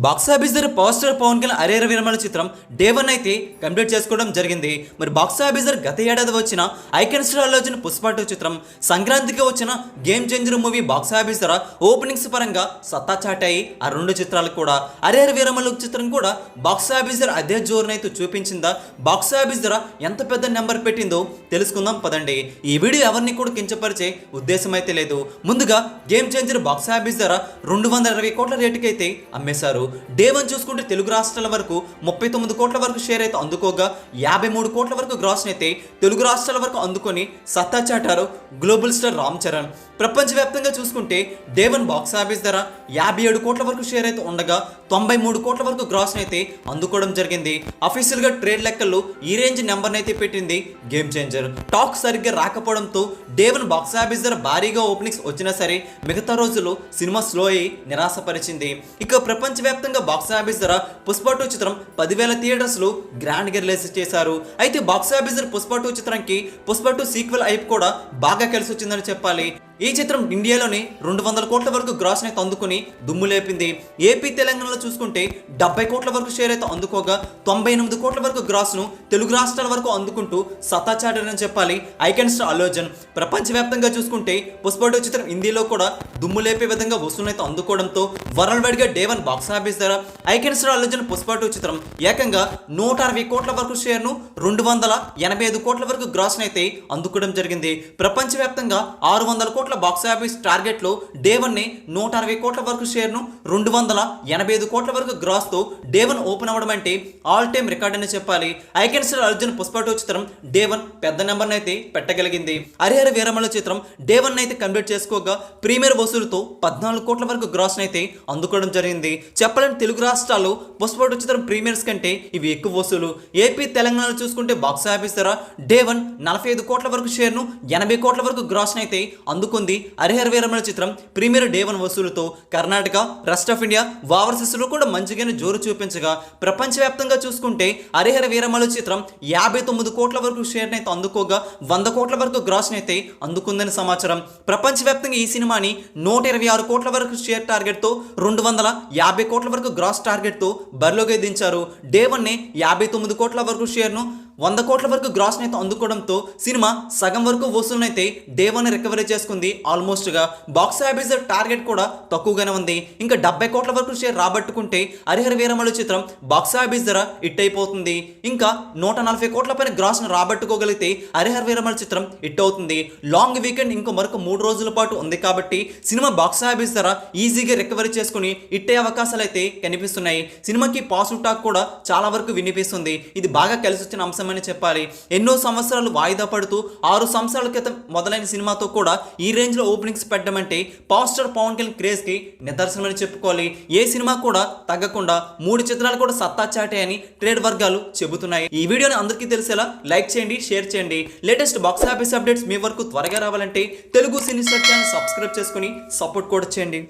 Box office దగ్గర power star Pawan Kalyan అరేర విరమణ చిత్రం డే 1 అయితే కంప్లీట్ చేసుకోవడం జరిగింది. మరి బాక్స్ ఆఫీస్ దగ్గర గత ఏడాది వచ్చిన ఐకాన్ స్టార్ వచ్చిన పుష్ప 2 చిత్రం, సంక్రాంతికి వచ్చిన game changer movie box office దగ్గర ఓపెనింగ్స్ పరంగా సత్తా చాటాయి. ఆ రెండు చిత్రాలు కూడా అరేర విరమణ చిత్రం కూడా బాక్స్ ఆఫీస్ దగ్గర అదే జోరునైతే చూపించిందా, బాక్స్ ఆఫీస్ దగ్గర ఎంత పెద్ద నెంబర్ పెట్టిందో తెలుసుకుందాం పదండి. ఈ వీడియో ఎవరిని కూడా కించపరిచే ఉద్దేశం అయితే లేదు. ముందుగా గేమ్ చేంజర్ బాక్స్ ఆఫీస్ దగ్గర 220 కోట్ల రేటుకి అయితే అమ్మేశారు. డే 1 చూసుకుంటే తెలుగు రాష్ట్రాల వరకు 39 కోట్ల వరకు షేర్ అయితే అందుకోగా 53 కోట్ల వరకు గ్రాస్ అయితే తెలుగు రాష్ట్రాల వరకు అందుకొని సత్తా చాటారు గ్లోబల్ స్టార్ రామ్ చరణ్. ప్రపంచవ్యాప్తంగా చూసుకుంటే డే 1 బాక్స్ ఆఫీస్ ధర 57 కోట్ల వరకు షేర్ అయితే ఉండగా 93 కోట్ల వరకు గ్రాస్ అయితే అందుకోవడం జరిగింది. అఫీషియల్ గా ట్రేడ్ లెక్కల్లో ఈ రేంజ్ నెంబర్ అయితే పెట్టింది గేమ్ చేంజర్. టాక్ సరిగ్గా రాకపోవడంతో డే 1 బాక్స్ ఆఫీస్ ధర భారీగా ఓపెనింగ్స్ వచ్చినా సరే మిగతా రోజుల్లో సినిమా స్లో అయి నిరాశపరిచింది. ఇక ప్రపంచవ్యాప్తంగా బాక్స్ ఆఫీస్ ధర పుష్ప 2 చిత్రం 10,000 థియేటర్స్ లో గ్రాండ్ గా రిలీజ్ చేశారు. అయితే బాక్స్ ఆఫీస్ ధర పుష్ప 2 చిత్రానికి పుష్ప 2 సీక్వెల్ అయిపు కూడా బాగా కలిసి వచ్చిందని చెప్పాలి. ఈ చిత్రం ఇండియాలోనే 200 కోట్ల వరకు గ్రాస్ అయితే అందుకుని దుమ్ము లేపింది. ఏపీ తెలంగాణలో చూసుకుంటే 70 కోట్ల వరకు షేర్ అయితే అందుకోగా 98 కోట్ల వరకు గ్రాస్ ను తెలుగు రాష్ట్రాల వరకు అందుకుంటూ సత్తా చాటారని చెప్పాలి ఐకాన్ స్టార్ అల్లు అర్జున్. ప్రపంచవ్యాప్తంగా చూసుకుంటే పుష్ప 2 చిత్రం హిందీలో కూడా దుమ్ము లేపే విధంగా వసూలైతే అందుకోవడంతో వరల్డ్ వైడ్ గా డే 1 బాక్స్ ఆఫీస్ ధర ఐకాన్ స్టార్ అల్లు అర్జున్ పుష్ప 2 చిత్రం ఏకంగా 160 కోట్ల వరకు షేర్ ను 285 కోట్ల వరకు గ్రాస్ అయితే అందుకోవడం జరిగింది. ప్రపంచవ్యాప్తంగా 600 కోట్ల బాక్స్ ఆఫీస్ టార్గెట్ లో డే 1 ని 160 కోట్ల వరకు షేర్ ను 285 కోట్ల వరకు గ్రాస్ తో డే 1 ఓపెన్ అవ్వడం అంటే ఆల్ టైమ్ రికార్డ్ అని చెప్పాలి. ఐకాన్ స్టార్ అర్జున్ పుష్ప 2 చిత్రం డే 1 పెద్ద నెంబర్ అయితే పెట్టగలిగింది. హరిహర వీరమల చిత్రం డే 1 అయితే కంప్లీట్ చేసుకోగా ప్రీమియర్ వసూలుతో 14 కోట్ల వరకు గ్రాస్ అయితే అందుకోవడం జరిగింది. చెప్పాలంటే తెలుగు రాష్ట్రాల్లో పుష్ప 2 చిత్రం ప్రీమియర్స్ కంటే ఇవి ఎక్కువ వసూలు. ఏపీ తెలంగాణలో చూసుకుంటే బాక్స్ ఆఫీస్ ధర డే 1 45 కోట్ల వరకు షేర్ ను 80 కోట్ల వరకు గ్రాస్ అయితే అందుకుంది. హరిహర వీరమల చిత్రం ప్రీమియర్ డే 1 వసూలుతో Karnataka, rest of India, overseas లో కూడా మంచిగానే జోరు చూపించగా ప్రపంచవ్యాప్తంగా చూసుకుంటే హరిహర వీరమల చిత్రం 59 కోట్ల వరకు షేర్ అయితే అందుకోగా 100 కోట్ల వరకు గ్రాస్ అయితే అందుకుందని సమాచారం. ప్రపంచవ్యాప్తంగా ఈ సినిమాని 126 కోట్ల వరకు షేర్ టార్గెట్ తో 250 కోట్ల వరకు గ్రాస్ టార్గెట్ తో బరిలోకి దించారు. డే 1 ని 59 కోట్ల వరకు షేర్ ను 100 కోట్ల వరకు గ్రాస్ అయితే అందుకోవడంతో సినిమా సగం వరకు వసూలునైతే డే 1 రికవరీ చేసుకుంది. ఆల్మోస్ట్ గా బాక్స్ ఆఫీస్ టార్గెట్ కూడా తక్కువగానే ఉంది. ఇంకా 70 కోట్ల వరకు షేర్ రాబట్టుకుంటే హరిహర వీరమల చిత్రం బాక్స్ ఆఫీస్ ధర హిట్ అయిపోతుంది. ఇంకా 140 కోట్ల పైన గ్రాస్ ను రాబట్టుకోగలిగితే హరిహర వీరమల చిత్రం హిట్ అవుతుంది. లాంగ్ వీకెండ్ ఇంకో మరొక 3 రోజుల పాటు ఉంది కాబట్టి సినిమా బాక్స్ ఆఫీస్ ధర ఈజీగా రికవరీ చేసుకుని హిట్ అయ్యే అవకాశాలు అయితే కనిపిస్తున్నాయి. సినిమాకి పాజిటివ్ టాక్ కూడా చాలా వరకు వినిపిస్తుంది. ఇది బాగా కలిసి వచ్చిన అంశం అని చెప్పాలి. ఎన్నో సంవత్సరాలు వాయిదా పడుతూ 6 సంవత్సరాల క్రితం మొదలైన సినిమాతో కూడా ఈ రేంజ్ లో ఓపెనింగ్స్ పెట్టడం అంటే power star Pawan Kalyan craze కి నిదర్శనమని చెప్పుకోవాలి. ఏ సినిమా కూడా తగ్గకుండా 3 చిత్రాలు కూడా సత్తా చాటాయని ట్రేడ్ వర్గాలు చెబుతున్నాయి. ఈ వీడియోని అందరికీ తెలిసేలా లైక్ చేయండి, షేర్ చేయండి. లేటెస్ట్ బాక్స్ ఆఫీస్ అప్డేట్స్ మీ వరకు త్వరగా రావాలంటే తెలుగు సినీ ఛానల్ సబ్స్క్రైబ్ చేసుకుని సపోర్ట్ కూడా చేయండి.